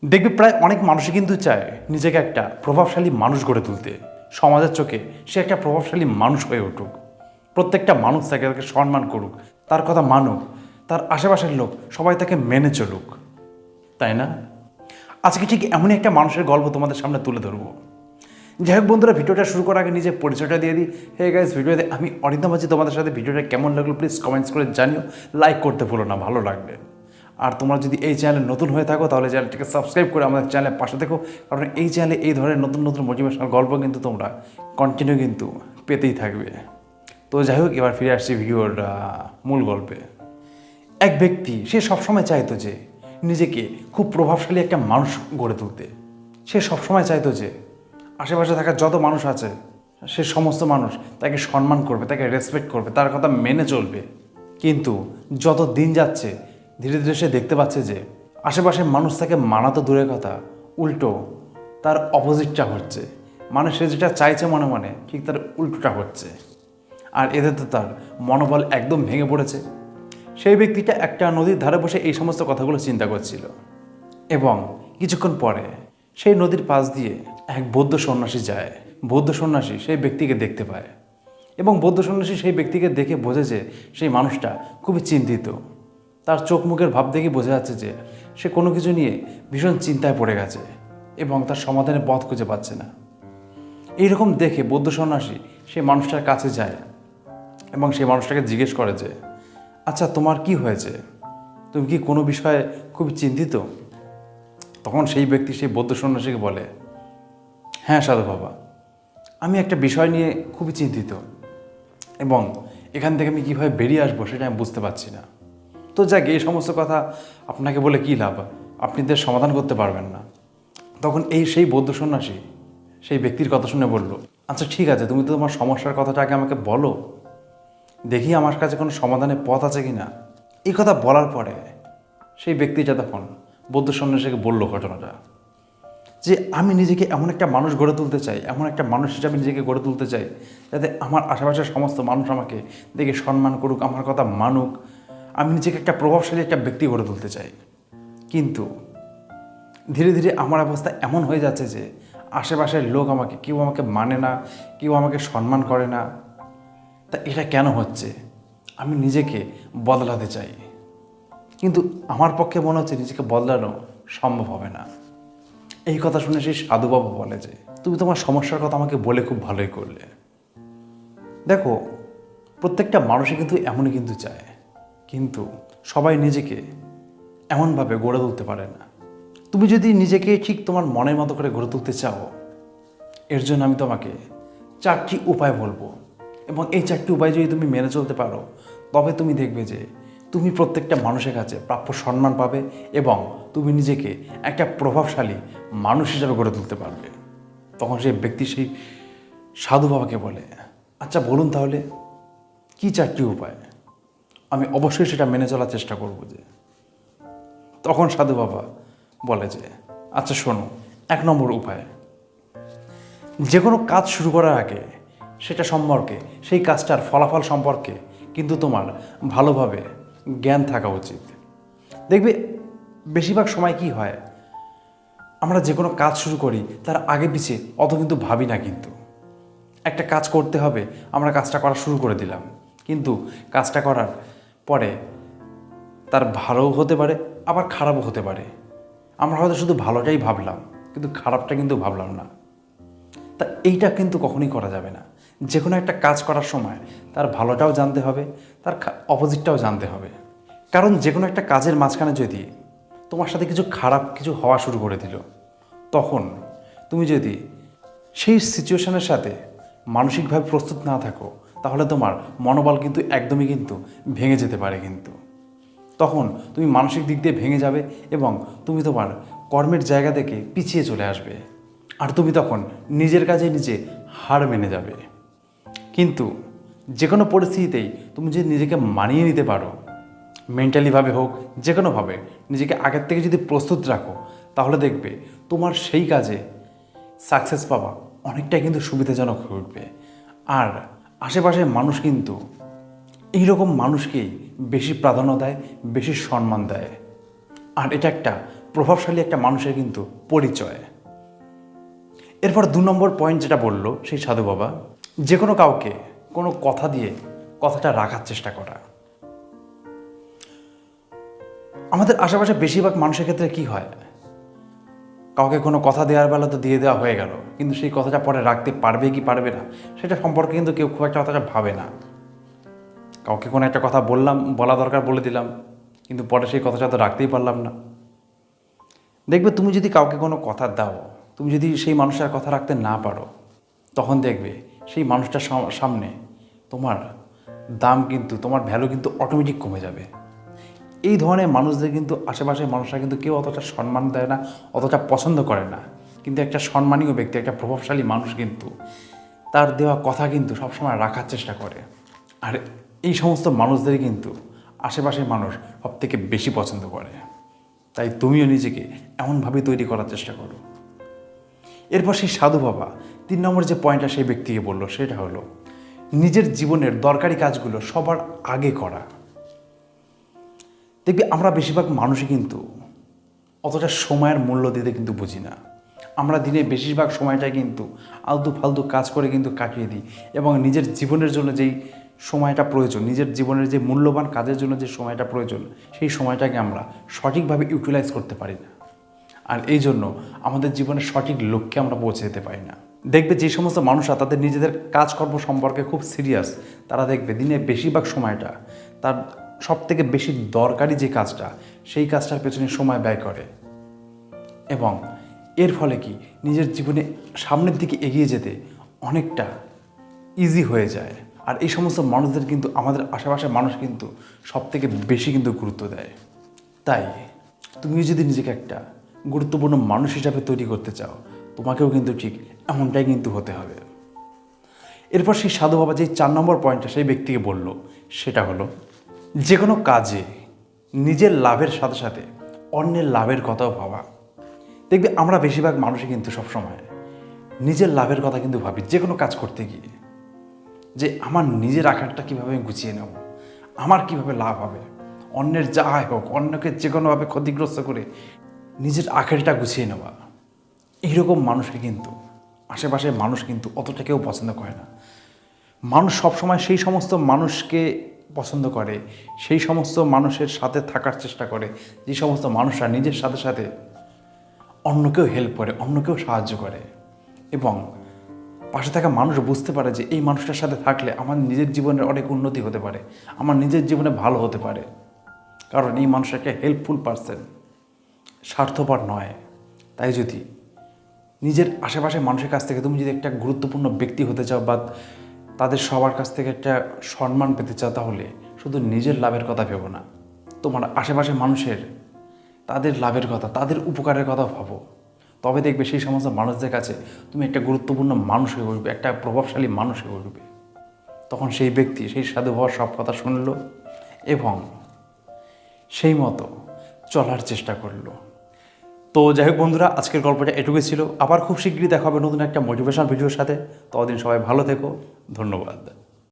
দেখবে প্রায় অনেক মানুষই কিন্তু চায় নিজেকে একটা প্রভাবশালী মানুষ গড়ে তুলতে, সমাজের চোখে সে একটা প্রভাবশালী মানুষ হয়ে উঠুক, প্রত্যেকটা মানুষ তাকে সম্মান করুক, তার কথা মানুক, তার আশেপাশের লোক সবাই তাকে মেনে চলুক, তাই না? আজকে ঠিক এমনই একটা মানুষের গল্প তোমাদের সামনে তুলে ধরবো। যাই হোক বন্ধুরা, ভিডিওটা শুরু করার আগে নিজের পরিচয়টা দিয়ে দিই। হে গাইস, ভিডিওতে আমি অরিন্দম আছি তোমাদের সাথে। ভিডিওটা কেমন লাগলো প্লিজ কমেন্টস করে জানিও, লাইক করতে ভুলো না ভালো লাগবে। আর তোমরা যদি এই চ্যানেলে নতুন হয়ে থাকো তাহলে চ্যানেলটিকে সাবস্ক্রাইব করে আমাদের চ্যানেলের পাশে দেখো, কারণ এই চ্যানেলে এই ধরনের নতুন নতুন মোটিভেশনাল গল্প কিন্তু তোমরা কন্টিনিউ কিন্তু পেতেই থাকবে। তো যাই হোক, এবার ফিরে আসছি ভিডিওর মূল গল্পে। এক ব্যক্তি সে সবসময় চাইতো যে নিজেকে খুব প্রভাবশালী একটা মানুষ গড়ে তুলতে। সে সবসময় চাইতো যে আশেপাশে থাকা যত মানুষ আছে সে সমস্ত মানুষ তাকে সম্মান করবে, তাকে রেসপেক্ট করবে, তার কথা মেনে চলবে। কিন্তু যত দিন যাচ্ছে ধীরে ধীরে সে দেখতে পাচ্ছে যে আশেপাশের মানুষ তাকে মানা তো দূরের কথা, উল্টো তার অপোজিটটা হচ্ছে। মানে সে যেটা চাইছে মনে মনে ঠিক তার উল্টোটা হচ্ছে। আর এতে তো তার মনোবল একদম ভেঙে পড়েছে। সেই ব্যক্তিটা একটা নদীর ধারে বসে এই সমস্ত কথাগুলো চিন্তা করছিল, এবং কিছুক্ষণ পরে সেই নদীর পাশ দিয়ে এক বৌদ্ধ সন্ন্যাসী যায়। বৌদ্ধ সন্ন্যাসী সেই ব্যক্তিকে দেখতে পায়, এবং বৌদ্ধ সন্ন্যাসী সেই ব্যক্তিকে দেখে বোঝে যে সেই মানুষটা খুবই চিন্তিত। তার চোখ মুখের ভাব দেখে বোঝা যাচ্ছে যে সে কোনো কিছু নিয়ে ভীষণ চিন্তায় পড়ে গেছে এবং তার সমাধানের পথ খুঁজে পাচ্ছে না। এইরকম দেখে বৌদ্ধ সন্ন্যাসী সেই মানুষটার কাছে যায় এবং সেই মানুষটাকে জিজ্ঞেস করে যে, আচ্ছা তোমার কি হয়েছে, তুমি কি কোনো বিষয়ে খুবই চিন্তিত? তখন সেই ব্যক্তি সেই বৌদ্ধ সন্ন্যাসীকে বলে, হ্যাঁ সাধু বাবা, আমি একটা বিষয় নিয়ে খুবই চিন্তিত, এবং এখান থেকে আমি কীভাবে বেরিয়ে আসবো সেটা আমি বুঝতে পারছি না। তো যাক, এই সমস্ত কথা আপনাকে বলে কী লাভ, আপনি তো সমাধান করতে পারবেন না। তখন সেই বৌদ্ধ সন্ন্যাসী সেই ব্যক্তির কথা শুনে বলল, আচ্ছা ঠিক আছে, তুমি তো তোমার সমস্যার কথাটা আগে আমাকে বলো, দেখি আমার কাছে কোনো সমাধানের পথ আছে কি না। এই কথা বলার পরে সেই ব্যক্তিটা তখন বৌদ্ধ সন্ন্যাসীকে বলল ঘটনাটা, যে আমি নিজেকে এমন একটা মানুষ গড়ে তুলতে চাই, এমন একটা মানুষ হিসাবে নিজেকে গড়ে তুলতে চাই যাতে আমার আশেপাশের সমস্ত মানুষ আমাকে দেখে সম্মান করুক, আমার কথা মানুক। আমি নিজেকে একটা প্রভাবশালী একটা ব্যক্তি গড়ে তুলতে চাই। কিন্তু ধীরে ধীরে আমার অবস্থা এমন হয়ে যাচ্ছে যে আশেপাশের লোক কেউ আমাকে মানে না, কেউ আমাকে সম্মান করে না। তা এটা কেন হচ্ছে? আমি নিজেকে বদলাতে চাই, কিন্তু আমার পক্ষে মনে হচ্ছে নিজেকে বদলানো সম্ভব হবে না। এই কথা শুনে সেই সাধু বাবা বলে যে, তুমি তোমার সমস্যার কথা আমাকে বলে খুব ভালোই করলে। দেখো, প্রত্যেকটা মানুষই কিন্তু এমনই কিন্তু চায়, কিন্তু সবাই নিজেকে এমনভাবে গড়ে তুলতে পারে না। তুমি যদি নিজেকে ঠিক তোমার মনের মতো করে গড়ে তুলতে চাও, এর জন্য আমি তোমাকে 4টি উপায় বলবো, এবং এই 4টি উপায় যদি তুমি মেনে চলতে পারো তবে তুমি দেখবে যে তুমি প্রত্যেকটা মানুষের কাছে প্রাপ্য সম্মান পাবে, এবং তুমি নিজেকে একটা প্রভাবশালী মানুষ হিসাবে গড়ে তুলতে পারবে। তখন সেই ব্যক্তি সেই সাধু বাবাকে বলে, আচ্ছা বলুন তাহলে কি 4টি উপায়, আমি অবশ্যই সেটা মেনে চলার চেষ্টা করব। যে তখন সাধু বাবা বলে যে, আচ্ছা শোনো, 1 নম্বর উপায়, যে কোনো কাজ শুরু করার আগে সেটা সম্পর্কে, সেই কাজটার ফলাফল সম্পর্কে কিন্তু তোমার ভালোভাবে জ্ঞান থাকা উচিত। দেখবে বেশিরভাগ সময় কি হয়, আমরা যে কোনো কাজ শুরু করি তার আগে পিছিয়ে অত কিন্তু ভাবি না। কিন্তু একটা কাজ করতে হবে, আমরা কাজটা করা শুরু করে দিলাম, কিন্তু কাজটা করার পরে তার ভালোও হতে পারে আবার খারাপও হতে পারে। আমরা হয়তো শুধু ভালোটাই ভাবলাম, কিন্তু খারাপটা কিন্তু ভাবলাম না। তা এইটা কিন্তু কখনোই করা যাবে না। যে কোনো একটা কাজ করার সময় তার ভালোটাও জানতে হবে, তার অপোজিটটাও জানতে হবে। কারণ যে কোনো একটা কাজের মাঝখানে যদি তোমার সাথে খারাপ কিছু হওয়া শুরু করে দিল, তখন তুমি যদি সেই সিচুয়েশনের সাথে মানসিকভাবে প্রস্তুত না থাকো, তাহলে তোমার মনোবল কিন্তু একদমই কিন্তু ভেঙে যেতে পারে। কিন্তু তখন তুমি মানসিক দিক দিয়ে ভেঙে যাবে, এবং তুমি তোমার কর্মের জায়গা থেকে পিছিয়ে চলে আসবে, আর তুমি তখন নিজের কাজে নিজে হার মেনে যাবে। কিন্তু যে কোনো পরিস্থিতিতেই তুমি যদি নিজেকে মানিয়ে নিতে পারো, মেন্টালিভাবে হোক, যে কোনোভাবে নিজেকে আগের থেকে যদি প্রস্তুত রাখো, তাহলে দেখবে তোমার সেই কাজে সাকসেস পাওয়া অনেকটাই কিন্তু সুবিধাজনক হয়ে উঠবে। আর আশেপাশের মানুষ কিন্তু এইরকম মানুষকেই বেশি প্রাধান্য দেয়, বেশি সম্মান দেয়। আর এটা একটা প্রভাবশালী একটা মানুষের কিন্তু পরিচয়। এরপর 2 নম্বর পয়েন্ট যেটা বললো সেই সাধু বাবা, যে কোনো কাউকে কোনো কথা দিয়ে কথাটা রাখার চেষ্টা করা। আমাদের আশেপাশে বেশিরভাগ মানুষের ক্ষেত্রে কি হয়, কাউকে কোনো কথা দেওয়ার বেলা তো দিয়ে দেওয়া হয়ে গেল, কিন্তু সেই কথাটা পরে রাখতে পারবে কি পারবে না সেটা সম্পর্কে কিন্তু কেউ খুব একটা কথাটা ভাবে না। কাউকে কোনো একটা কথা বলা দরকার বলে দিলাম, কিন্তু পরে সেই কথাটা তো রাখতেই পারলাম না। দেখবে তুমি যদি কাউকে কোনো কথা দাও, তুমি যদি সেই মানুষটার কথা রাখতে না পারো, তখন দেখবে সেই মানুষটার সামনে তোমার দাম কিন্তু, তোমার ভ্যালু কিন্তু অটোমেটিক কমে যাবে। এই ধরনের মানুষদের কিন্তু আশেপাশের মানুষরা কিন্তু কেউ অতটা সম্মান দেয় না, অতটা পছন্দ করে না। কিন্তু একটা সম্মানীয় ব্যক্তি, একটা প্রভাবশালী মানুষ কিন্তু তার দেওয়া কথা কিন্তু সবসময় রাখার চেষ্টা করে। আর এই সমস্ত মানুষদেরই কিন্তু আশেপাশের মানুষ সবথেকে বেশি পছন্দ করে। তাই তুমিও নিজেকে এমনভাবে তৈরি করার চেষ্টা করো। এরপর সেই সাধু বাবা 3 নম্বর যে পয়েন্টটা সেই ব্যক্তিকে বলল সেটা হলো নিজের জীবনের দরকারি কাজগুলো সবার আগে করা। দেখবি আমরা বেশিরভাগ মানুষই কিন্তু অতটা সময়ের মূল্য দিতে কিন্তু বুঝি না। আমরা দিনে বেশিরভাগ সময়টাই কিন্তু আলতু ফালতু কাজ করে কিন্তু কাটিয়ে দিই, এবং নিজের জীবনের জন্য যেই সময়টা প্রয়োজন, নিজের জীবনের যে মূল্যবান কাজের জন্য যে সময়টা প্রয়োজন, সেই সময়টাকে আমরা সঠিকভাবে ইউটিলাইজ করতে পারি না। আর এই জন্য আমাদের জীবনের সঠিক লক্ষ্যে আমরা পৌঁছে যেতে পারি না। দেখবে যে সমস্ত মানুষরা তাদের নিজেদের কাজকর্ম সম্পর্কে খুব সিরিয়াস, তারা দেখবে দিনে বেশিরভাগ সময়টা তার সবথেকে বেশি দরকারি যে কাজটা, সেই কাজটার পেছনে সময় ব্যয় করে, এবং এর ফলে কি নিজের জীবনে সামনের দিকে এগিয়ে যেতে অনেকটা ইজি হয়ে যায়। আর এই সমস্ত মানুষদের কিন্তু আমাদের আশেপাশের মানুষ কিন্তু সবথেকে বেশি কিন্তু গুরুত্ব দেয়। তাই তুমি যদি নিজেকে একটা গুরুত্বপূর্ণ মানুষ হিসাবে তৈরি করতে চাও, তোমাকেও কিন্তু ঠিক এমনটাই কিন্তু হতে হবে। এরপর সেই সাধু বাবা যে 4 নম্বর পয়েন্টটা সেই ব্যক্তিকে বলল সেটা হলো যে কোনো কাজে নিজের লাভের সাথে সাথে অন্যের লাভের কথাও ভাবা। দেখবে আমরা বেশিরভাগ মানুষই কিন্তু সবসময় নিজের লাভের কথা কিন্তু ভাবি যে কোনো কাজ করতে গিয়ে, যে আমার নিজের আকারটা কীভাবে আমি গুছিয়ে নেব, আমার কিভাবে লাভ হবে, অন্যের যা হোক, অন্যকে যে কোনোভাবে ক্ষতিগ্রস্ত করে নিজের আকারটা গুছিয়ে নেওয়া। এইরকম মানুষকে কিন্তু আশেপাশের মানুষ কিন্তু অতটা কেউ পছন্দ করে না। মানুষ সবসময় সেই সমস্ত মানুষকে পছন্দ করে, সেই সমস্ত মানুষের সাথে থাকার চেষ্টা করে যে সমস্ত মানুষরা নিজের সাথে সাথে অন্যকেও হেল্প করে, অন্যকেও সাহায্য করে, এবং পাশে থাকা মানুষ বুঝতে পারে যে এই মানুষটার সাথে থাকলে আমার নিজের জীবনের অনেক উন্নতি হতে পারে, আমার নিজের জীবনে ভালো হতে পারে, কারণ এই মানুষ একটা হেল্পফুল পারসন, স্বার্থপর নয়। তাই যদি নিজের আশেপাশের মানুষের কাছ থেকে তুমি যদি একটা গুরুত্বপূর্ণ ব্যক্তি হতে চাও বা তাদের সবার কাছ থেকে একটা সম্মান পেতে চাও, তাহলে শুধু নিজের লাভের কথা ভেবো না, তোমার আশেপাশের মানুষের তাদের লাভের কথা, তাদের উপকারের কথা ভাবো। তবে দেখবে সেই সমস্ত মানুষদের কাছে তুমি একটা গুরুত্বপূর্ণ মানুষ হয়ে উঠবে, একটা প্রভাবশালী মানুষ হয়ে উঠবে। তখন সেই ব্যক্তি সেই সাধু বাবার সব কথা শুনলো এবং সেই মতো চলার চেষ্টা করলো। তো যাই হোক বন্ধুরা, আজকের গল্পটা এটুকুই ছিল। আবার খুব শীঘ্রই দেখা হবে নতুন একটা মোটিভেশনাল ভিডিওর সাথে। ততদিন সবাই ভালো থেকো, ধন্যবাদ।